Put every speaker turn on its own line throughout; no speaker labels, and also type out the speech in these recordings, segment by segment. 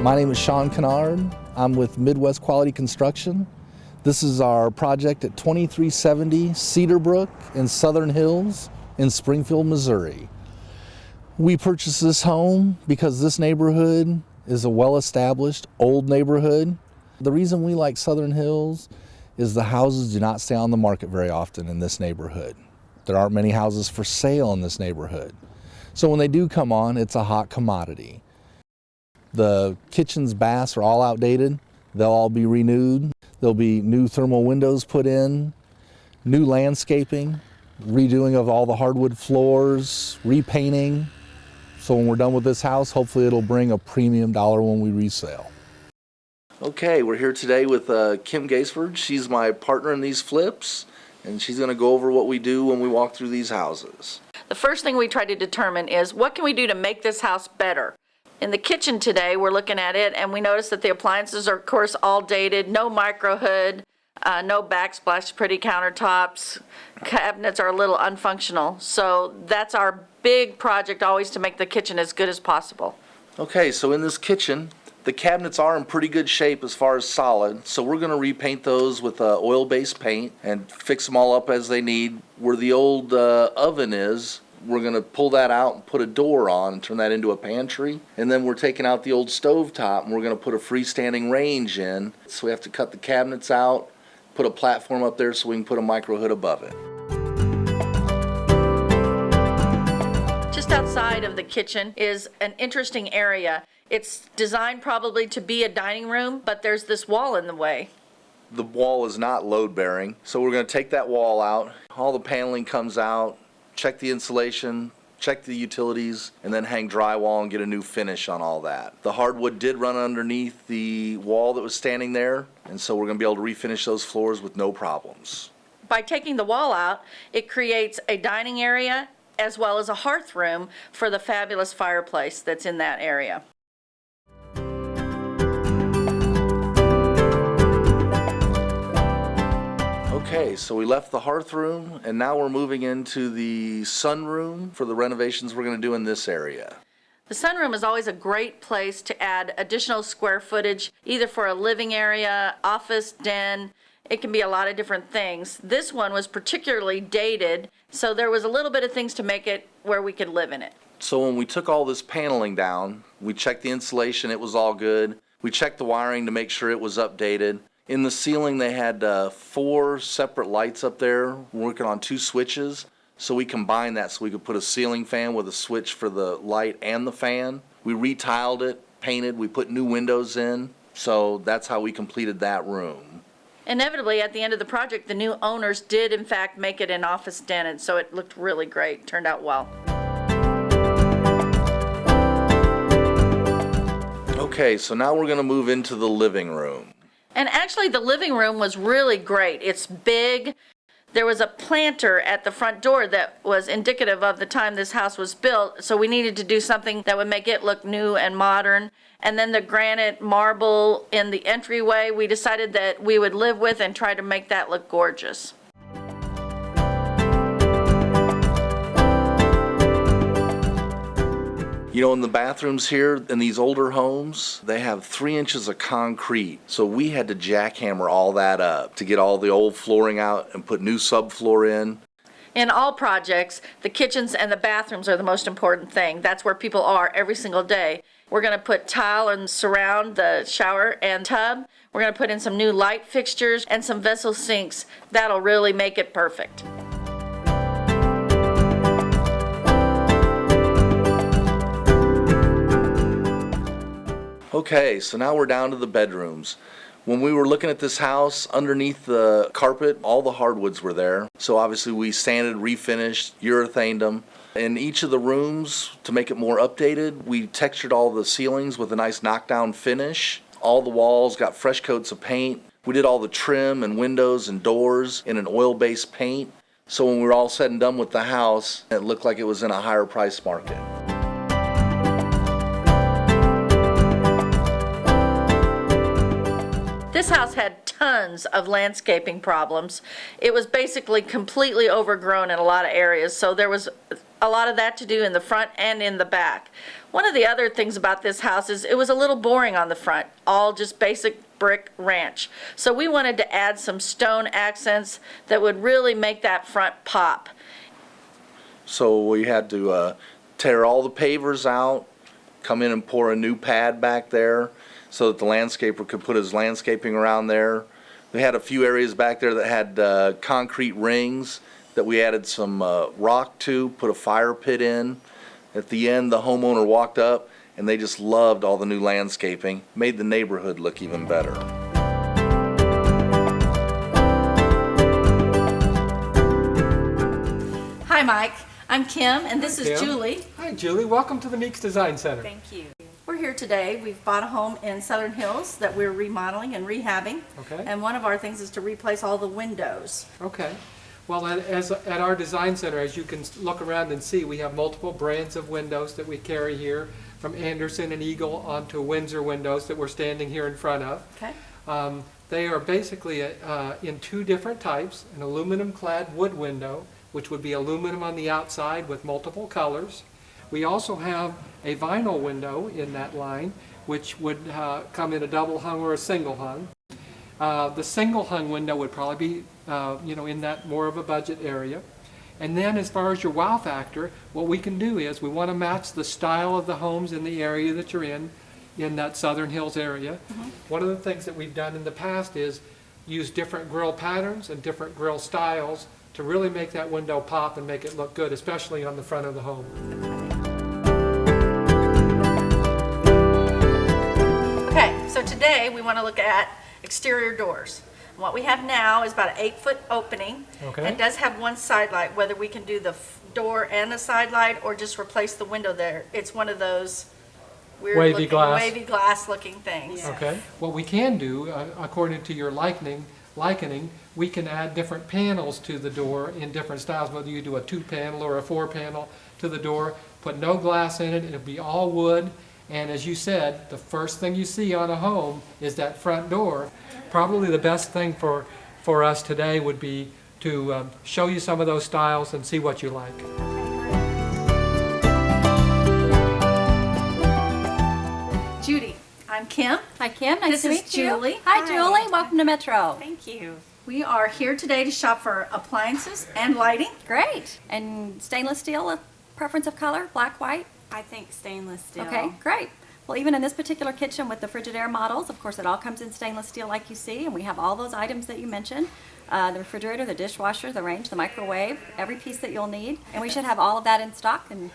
My name is Sean Kennard. I'm with Midwest Quality Construction. This is our project at 2370 Cedarbrook in Southern Hills in Springfield, Missouri. We purchased this home because this neighborhood is a well-established old neighborhood. The reason we like Southern Hills is the houses do not stay on the market very often in this neighborhood. There aren't many houses for sale in this neighborhood. So when they do come on, it's a hot commodity. The kitchens, baths are all outdated. They'll all be renewed. There'll be new thermal windows put in, new landscaping, redoing of all the hardwood floors, repainting. So when we're done with this house, hopefully it'll bring a premium dollar when we resell. Okay, we're here today with Kim Gaisford. She's my partner in these flips, and she's going to go over what we do when we walk through these houses.
The first thing we try to determine is what can we do to make this house better. In the kitchen today, we're looking at it, and we notice that the appliances are, of course, all dated, no micro hood, no backsplash, pretty countertops. Cabinets are a little unfunctional. So that's our big project, always to make the kitchen as good as possible.
Okay, so in this kitchen, the cabinets are in pretty good shape as far as solid, so we're going to repaint those with oil-based paint and fix them all up as they need. Where the old oven is, we're going to pull that out and put a door on and turn that into a pantry. And then we're taking out the old stovetop and we're going to put a freestanding range in. So we have to cut the cabinets out, put a platform up there so we can put a micro hood above it.
Just outside of the kitchen is an interesting area. It's designed probably to be a dining room, but there's this wall in the way.
The wall is not load bearing, so we're going to take that wall out. All the paneling comes out. Check the insulation, check the utilities, and then hang drywall and get a new finish on all that. The hardwood did run underneath the wall that was standing there, and so we're going to be able to refinish those floors with no problems.
By taking the wall out, it creates a dining area as well as a hearth room for the fabulous fireplace that's in that area.
Okay, so we left the hearth room, and now we're moving into the sunroom for the renovations we're going to do in this area.
The sunroom is always a great place to add additional square footage, either for a living area, office, den. It can be a lot of different things. This one was particularly dated, so there was a little bit of things to make it where we could live in it.
So when we took all this paneling down, we checked the insulation, it was all good. We checked the wiring to make sure it was updated. In the ceiling, they had 4 separate lights up there working on 2 switches. So we combined that so we could put a ceiling fan with a switch for the light and the fan. We retiled it, painted, we put new windows in. So that's how we completed that room.
Inevitably, at the end of the project, the new owners did, in fact, make it an office den, and so it looked really great, turned out well.
Okay, so now we're going to move into the living room.
And actually, the living room was really great. It's big. There was a planter at the front door that was indicative of the time this house was built, so we needed to do something that would make it look new and modern. And then the granite marble in the entryway, we decided that we would live with and try to make that look gorgeous.
You know, in the bathrooms here, in these older homes, they have 3 inches of concrete. So we had to jackhammer all that up to get all the old flooring out and put new subfloor in.
In all projects, the kitchens and the bathrooms are the most important thing. That's where people are every single day. We're going to put tile and surround the shower and tub. We're going to put in some new light fixtures and some vessel sinks. That'll really make it perfect.
Okay, so now we're down to the bedrooms. When we were looking at this house, underneath the carpet, all the hardwoods were there. So obviously we sanded, refinished, urethaned them. In each of the rooms, to make it more updated, we textured all the ceilings with a nice knockdown finish. All the walls got fresh coats of paint. We did all the trim and windows and doors in an oil-based paint. So when we were all said and done with the house, it looked like it was in a higher price market.
This house had tons of landscaping problems. It was basically completely overgrown in a lot of areas, so there was a lot of that to do in the front and in the back. One of the other things about this house is it was a little boring on the front, all just basic brick ranch. So we wanted to add some stone accents that would really make that front pop.
So we had to tear all the pavers out, come in and pour a new pad back there so that the landscaper could put his landscaping around there. We had a few areas back there that had concrete rings that we added some rock to, put a fire pit in. At the end, the homeowner walked up and they just loved all the new landscaping, made the neighborhood look even better.
Hi, Mike. I'm Kim, and this is Julie.
Hi, Julie. Welcome to the Meeks Design Center.
Thank you.
We're here today. We've bought a home in Southern Hills that we're remodeling and rehabbing.
Okay.
And one of our things is to replace all the windows.
Okay. Well, at our design center, as you can look around and see, we have multiple brands of windows that we carry here, from Anderson and Eagle onto Windsor windows that we're standing here in front of.
Okay.
They are basically in two different types: an aluminum-clad wood window, which would be aluminum on the outside with multiple colors. We also have a vinyl window in that line, which would come in a double hung or a single hung. The single hung window would probably be, in that more of a budget area. And then as far as your wow factor, what we can do is we want to match the style of the homes in the area that you're in that Southern Hills area. Mm-hmm. One of the things that we've done in the past is use different grill patterns and different grill styles to really make that window pop and make it look good, especially on the front of the home.
Okay, so today we want to look at exterior doors. What we have now is about an 8-foot opening.
Okay.
It does have one side light, whether we can do the door and the side light or just replace the window there. It's one of those weird
Wavy
wavy glass looking things.
Yeah.
Okay. What we can do, according to your likening, we can add different panels to the door in different styles, whether you do a 2-panel or a 4-panel to the door. Put no glass in it. It'll be all wood. And as you said, the first thing you see on a home is that front door. Probably the best thing for us today would be to show you some of those styles and see what you like.
Judy, I'm Kim.
Hi, Kim. Nice to
This is
meet you.
Julie.
Hi, Julie. Welcome to Metro.
Thank you.
We are here today to shop for appliances and lighting.
Great. And stainless steel, a preference of color, black, white?
I think stainless steel.
Okay, great. Well, even in this particular kitchen with the Frigidaire models, of course, it all comes in stainless steel like you see, and we have all those items that you mentioned. The refrigerator, the dishwasher, the range, the microwave, every piece that you'll need. And we should have all of that in stock and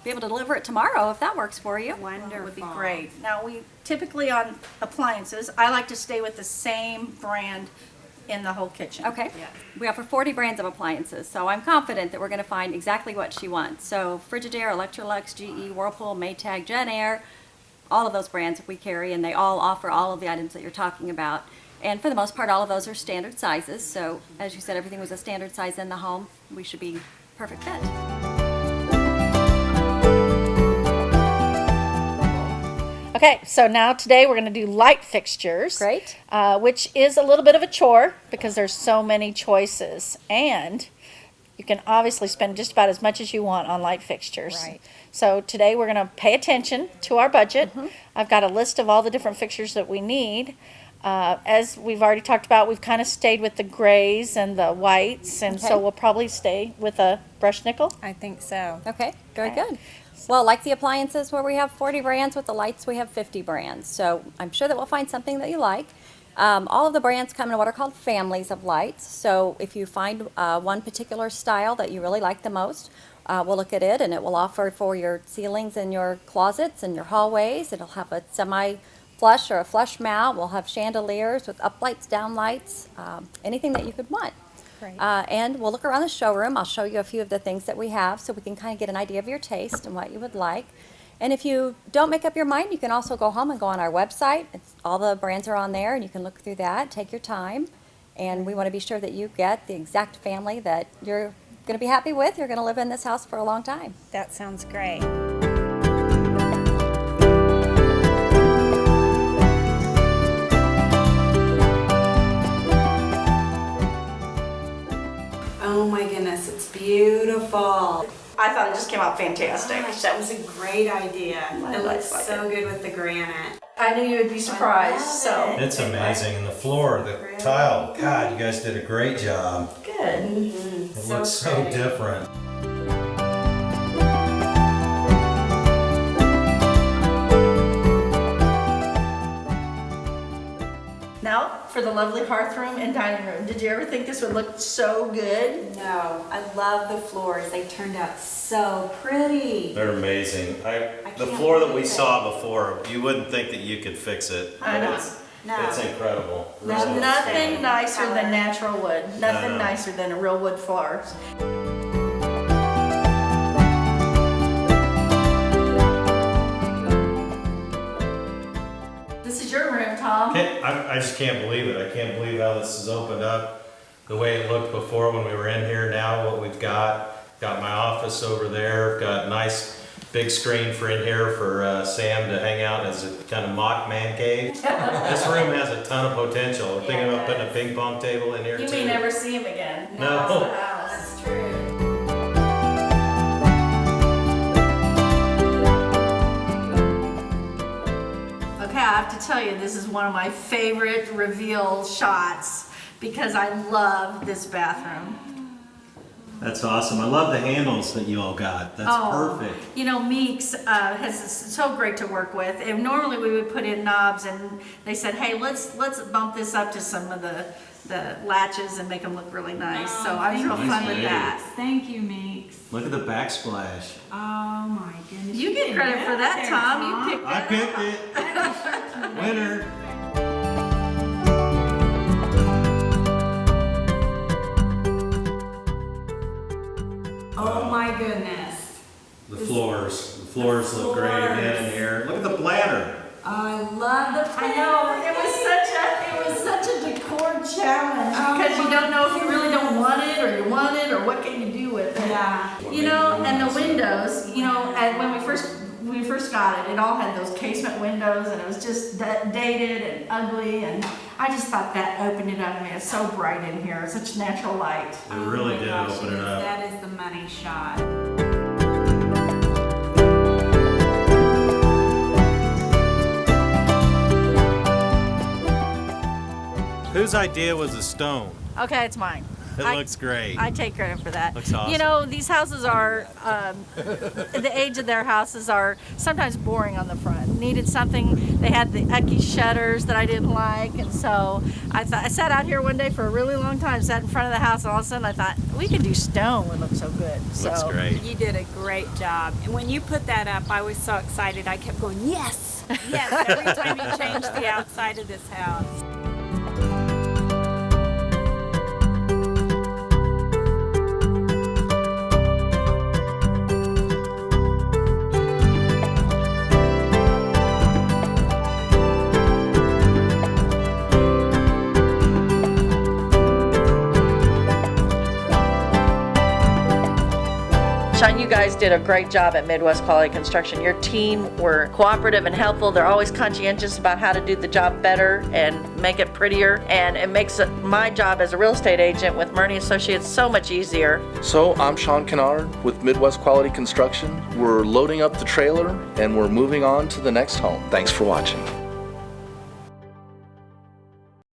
be able to deliver it tomorrow if that works for you.
Wonderful.
Would be great. Now, we typically on appliances, I like to stay with the same brand in the whole kitchen.
Okay.
Yeah.
We offer 40 brands of appliances, so I'm confident that we're going to find exactly what she wants. So Frigidaire, Electrolux, GE, Whirlpool, Maytag, JennAir, all of those brands we carry, and they all offer all of the items that you're talking about. And for the most part, all of those are standard sizes. So as you said, everything was a standard size in the home. We should be perfect fit.
Okay, so now today we're going to do light fixtures.
Great.
Which is a little bit of a chore because there's so many choices. And you can obviously spend just about as much as you want on light fixtures.
Right.
So today we're going to pay attention to our budget. I've got a list of all the different fixtures that we need. As we've already talked about, we've kind of stayed with the grays and the whites, and
Okay.
so we'll probably stay with a brushed nickel.
I think so.
Okay, very good. Well, like the appliances where we have 40 brands, with the lights we have 50 brands. So I'm sure that we'll find something that you like. All of the brands come in what are called families of lights. So if you find one particular style that you really like the most, we'll look at it, and it will offer for your ceilings and your closets and your hallways. It'll have a semi-flush or a flush mount. We'll have chandeliers with up lights, down lights, anything that you could want.
Great.
And we'll look around the showroom. I'll show you a few of the things that we have so we can kind of get an idea of your taste and what you would like. And if you don't make up your mind, you can also go home and go on our website. All the brands are on there, and you can look through that, take your time. And we want to be sure that you get the exact family that you're going to be happy with. You're going to live in this house for a long time.
That sounds great. Oh my goodness, it's beautiful.
I thought it just came out fantastic.
Gosh, that was a great idea.
My
It looks
life like
so good with the granite.
I knew you would be surprised,
love
so.
it.
It's amazing. And the floor, the tile, God, you guys did a great job.
Good.
It looks so
pretty.
different.
Now, for the lovely hearth room and dining room. Did you ever think this would look so good?
No, I love the floors. They turned out so pretty.
They're amazing. The
can't
floor that we
believe it.
saw before, you wouldn't think that you could fix it.
I know.
No.
It's incredible.
There's
Really.
nothing nicer than natural wood. Nothing
No.
nicer than a real wood floor. This is your room, Tom.
I just can't believe it. I can't believe how this has opened up the way it looked before when we were in here. Now what we've got my office over there, got a nice big screen for in here for Sam to hang out as a kind of mock man cave. This room has a ton of potential. We're thinking about putting a ping pong table in here
You
too.
may never see him again.
No.
That's the house.
That's true.
Okay, I have to tell you, this is one of my favorite reveal shots because I love this bathroom.
That's awesome. I love the handles that you all got. That's perfect.
You know, Meeks is so great to work with. And normally we would put in knobs, and they said, "Hey, let's bump this up to some of the latches and make them look really nice." So I was real
Nice
fun with
lady.
that.
Thank you, Meeks.
Look at the backsplash.
Oh my goodness.
You get credit for that, Tom. You picked
I
that.
picked it. Winner.
Oh my goodness.
The floors. The floors look great again in here. Look at the bladder.
I love the
I know it was such a decor challenge
Oh
because you
my
don't know if you really don't want it or you want it or what can you do with it.
Yeah.
You know, and the windows, you know, and when we first got it, it all had those casement windows and it was just dated and ugly, and I just thought that opened it up. I mean, it's so bright in here, such natural light.
It really did
gosh,
open it up.
That is the money shot.
Whose idea was the stone?
Okay, it's mine.
It looks great.
I take credit for that.
Looks awesome.
You know, these houses are, the age of their houses are sometimes boring on the front. Needed something, they had the ucky shutters that I didn't like, and so I sat out here one day for a really long time, sat in front of the house, and all of a sudden I thought, we could do stone would look so good.
Looks
So,
great.
You did a great job. And when you put that up, I was so excited. I kept going, yes, yes, every time you changed the outside of this house.
Sean, you guys did a great job at Midwest Quality Construction. Your team were cooperative and helpful. They're always conscientious about how to do the job better and make it prettier. And it makes my job as a real estate agent with Murney Associates so much easier.
So I'm Sean Kennard with Midwest Quality Construction. We're loading up the trailer and we're moving on to the next home. Thanks for watching.